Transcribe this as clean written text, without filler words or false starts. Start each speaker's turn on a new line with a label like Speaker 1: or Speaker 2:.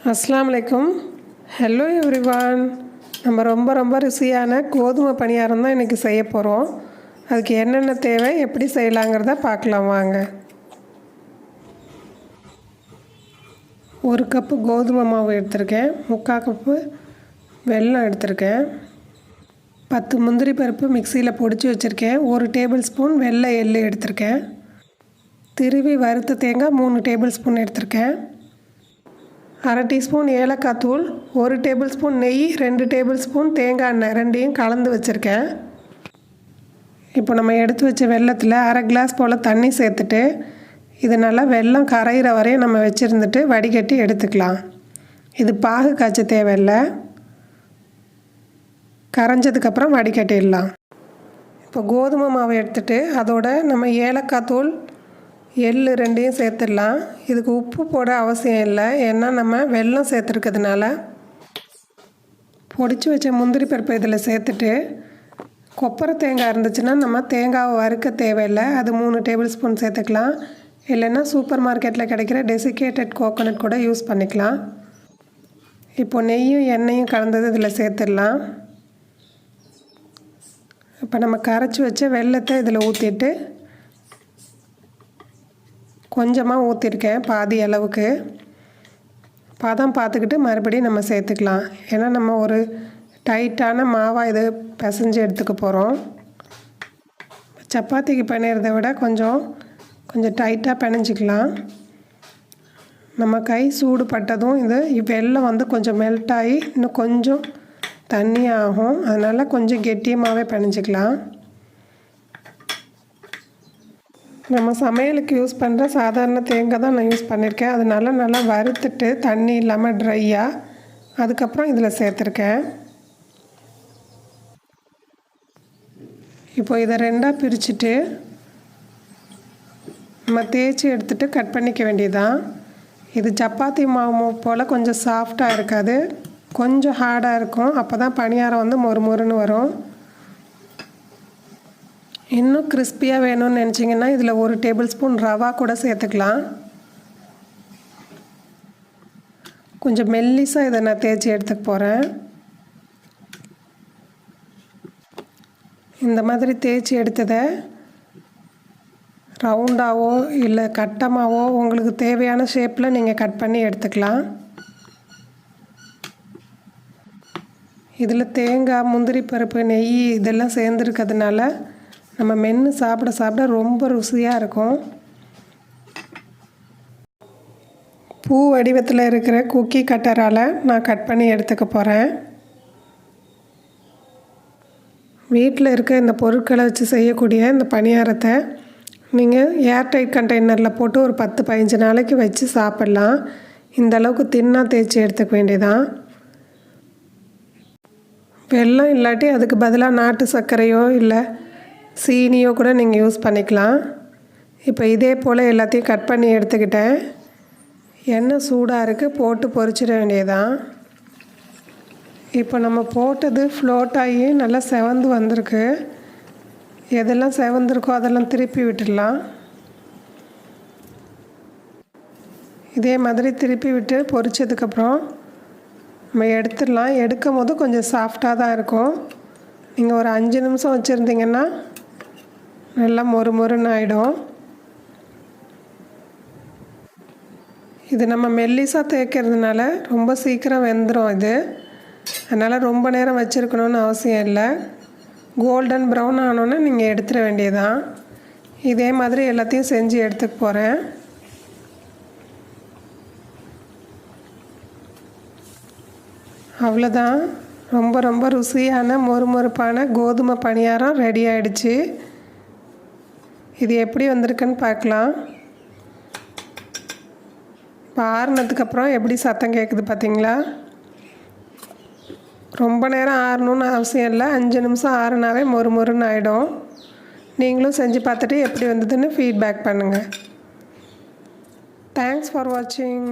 Speaker 1: அஸ்ஸலாமு அலைக்கும். Hello everyone. நம்ம ரொம்ப ருசியான கோதுமை பணியாரம் தான் இன்றைக்கி செய்ய போகிறோம். அதுக்கு என்னென்ன தேவை, எப்படி செய்யலாங்கிறத பார்க்கலாம் வாங்க. 1 கப்பு கோதுமை மாவு எடுத்திருக்கேன். 3/4 கப்பு வெல்லம் எடுத்திருக்கேன். 10 முந்திரி பருப்பு மிக்சியில் பொடிச்சு வச்சுருக்கேன். 1 டேபிள் ஸ்பூன் வெள்ளை எள்ளு எடுத்திருக்கேன். திருவி வறுத்த தேங்காய் 3 டேபிள் ஸ்பூன் எடுத்திருக்கேன். 1/2 டீஸ்பூன் ஏலக்காய் தூள், 1 டேபிள் ஸ்பூன் நெய், 2 டேபிள் ஸ்பூன் தேங்காய் எண்ணெய் ரெண்டையும் கலந்து வச்சுருக்கேன். இப்போ நம்ம எடுத்து வச்ச வெல்லத்தில் 1/2 கிளாஸ் போல் தண்ணி சேர்த்துட்டு இது நல்லா வெல்லம் கரையிற வரையும் நம்ம வச்சுருந்துட்டு வடிகட்டி எடுத்துக்கலாம். இது பாகு காய்ச்ச தேவையில்லை, கரைஞ்சதுக்கப்புறம் வடிகட்டிடலாம். இப்போ கோதுமை மாவு எடுத்துகிட்டு அதோட நம்ம ஏலக்காய் தூள், எள்ளு ரெண்டையும் சேர்த்துடலாம். இதுக்கு உப்பு போட அவசியம் இல்லை, ஏன்னா நம்ம வெல்லம் சேர்த்துருக்கிறதுனால. பொடிச்சு வச்ச முந்திரி பருப்பு இதில் சேர்த்துட்டு கொப்பரை தேங்காய் இருந்துச்சுன்னா நம்ம தேங்காவை வறுக்க தேவையில்லை, அது 3 டேபிள் ஸ்பூன் சேர்த்துக்கலாம். இல்லைன்னா சூப்பர் மார்க்கெட்டில் கிடைக்கிற டெசிகேட்டட் கோகோனட் கூட யூஸ் பண்ணிக்கலாம். இப்போ நெய்யும் எண்ணெயும் கலந்தது இதில் சேர்த்துடலாம். இப்போ நம்ம கரைச்சி வச்ச வெல்லத்தை இதில் ஊற்றிட்டு கொஞ்சமாக ஊற்றிருக்கேன், பாதி அளவுக்கு. பதம் பார்த்துக்கிட்டு மறுபடியும் நம்ம சேர்த்துக்கலாம். ஏன்னா நம்ம ஒரு டைட்டான மாவாக இது பிசைஞ்சு எடுத்துக்க போகிறோம். சப்பாத்திக்கு பிணையிறத விட கொஞ்சம் டைட்டாக பிணைஞ்சிக்கலாம். நம்ம கை சூடு பட்டதும் இது வெல்லம் கொஞ்சம் மெல்ட் ஆகி இன்னும் கொஞ்சம் தண்ணி ஆகும், அதனால் கொஞ்சம் கெட்டியமாகவே பிணைஞ்சிக்கலாம். நம்ம சமையலுக்கு யூஸ் பண்ணுற சாதாரண தேங்காய் தான் நான் யூஸ் பண்ணியிருக்கேன். அதனால நல்லா வறுத்துட்டு தண்ணி இல்லாமல் ட்ரையாக அதுக்கப்புறம் இதில் சேர்த்துருக்கேன். இப்போ இதை 2ஆக பிரிச்சுட்டு நம்ம தேய்ச்சி எடுத்துகிட்டு கட் பண்ணிக்க வேண்டியதுதான். இது சப்பாத்தி மாவு போல் கொஞ்சம் சாஃப்டாக இருக்காது, கொஞ்சம் ஹார்டாக இருக்கும். அப்போ தான் பணியாரம் மொறுமொறுன்னு வரும். இன்னும் கிறிஸ்பியாக வேணும்னு நினச்சிங்கன்னா இதில் 1 டேபிள் ஸ்பூன் ரவா கூட சேர்த்துக்கலாம். கொஞ்சம் மெல்லிசாக இதை நான் தேய்ச்சி எடுத்துக்க போகிறேன். இந்த மாதிரி தேய்ச்சி எடுத்ததை ரவுண்டாவோ இல்லை கட்டமாவோ உங்களுக்கு தேவையான ஷேப்பில் நீங்கள் கட் பண்ணி எடுத்துக்கலாம். இதில் தேங்காய், முந்திரி பருப்பு, நெய் இதெல்லாம் சேர்ந்துருக்கிறதுனால நம்ம மென்று சாப்பிட ரொம்ப ருசியாக இருக்கும். பூ வடிவத்தில் இருக்கிற குக்கி கட்டரால் நான் கட் பண்ணி எடுத்துக்க போகிறேன். வீட்டில் இருக்க இந்த பொருட்களை வச்சு செய்யக்கூடிய இந்த பணியாரத்தை நீங்கள் ஏர்டைட் கண்டெய்னரில் போட்டு ஒரு 10-15 நாளைக்கு வச்சு சாப்பிட்லாம். இந்த அளவுக்கு தின்னாக தேய்ச்சி எடுத்துக்க வேண்டியதான். வெல்லம் இல்லாட்டி அதுக்கு பதிலாக நாட்டு சர்க்கரையோ இல்லை சீனியோ கூட நீங்கள் யூஸ் பண்ணிக்கலாம். இப்போ இதே போல் எல்லாத்தையும் கட் பண்ணி எடுத்துக்கிட்டேன். எண்ணெய் சூடாக இருக்குது, போட்டு பொரிச்சிட வேண்டியதான். இப்போ நம்ம போட்டது ஃப்ளோட் ஆகி நல்லா செவந்து வந்திருக்கு. எதெல்லாம் செவந்திருக்கோ அதெல்லாம் திருப்பி விட்டுடலாம். இதே மாதிரி திருப்பி விட்டு பொரிச்சதுக்கப்புறம் நம்ம எடுத்துடலாம். எடுக்கும் போது கொஞ்சம் சாஃப்டாக தான் இருக்கும். நீங்கள் ஒரு 5 நிமிஷம் வச்சுருந்தீங்கன்னா நல்லா மொறுமொறுன்னு ஆகிடும். இது நம்ம மெல்லிசாக தேய்க்கிறதுனால ரொம்ப சீக்கிரம் வெந்துடும் இது. அதனால் ரொம்ப நேரம் வச்சுருக்கணுன்னு அவசியம் இல்லை. கோல்டன் ப்ரௌன் ஆனோன்னு நீங்கள் எடுத்துட வேண்டியதான். இதே மாதிரி எல்லாத்தையும் செஞ்சு எடுத்துக்க போகிறேன். அவ்வளோதான், ரொம்ப ருசியான மொறுமொறுப்பான கோதுமை பணியாரம் ரெடி ஆகிடுச்சு. இது எப்படி வந்திருக்குன்னு பார்க்கலாம். இப்போ ஆறுனதுக்கப்புறம் எப்படி சத்தம் கேட்குது பார்த்தீங்களா? ரொம்ப நேரம் ஆறணுன்னு அவசியம் இல்லை, 5 நிமிஷம் ஆறுனாவே மொறுமொறுன்னு ஆகிடும். நீங்களும் செஞ்சு பார்த்துட்டு எப்படி வந்ததுன்னு ஃபீட்பேக் பண்ணுங்கள். தேங்க்ஸ் ஃபார் வாட்சிங்.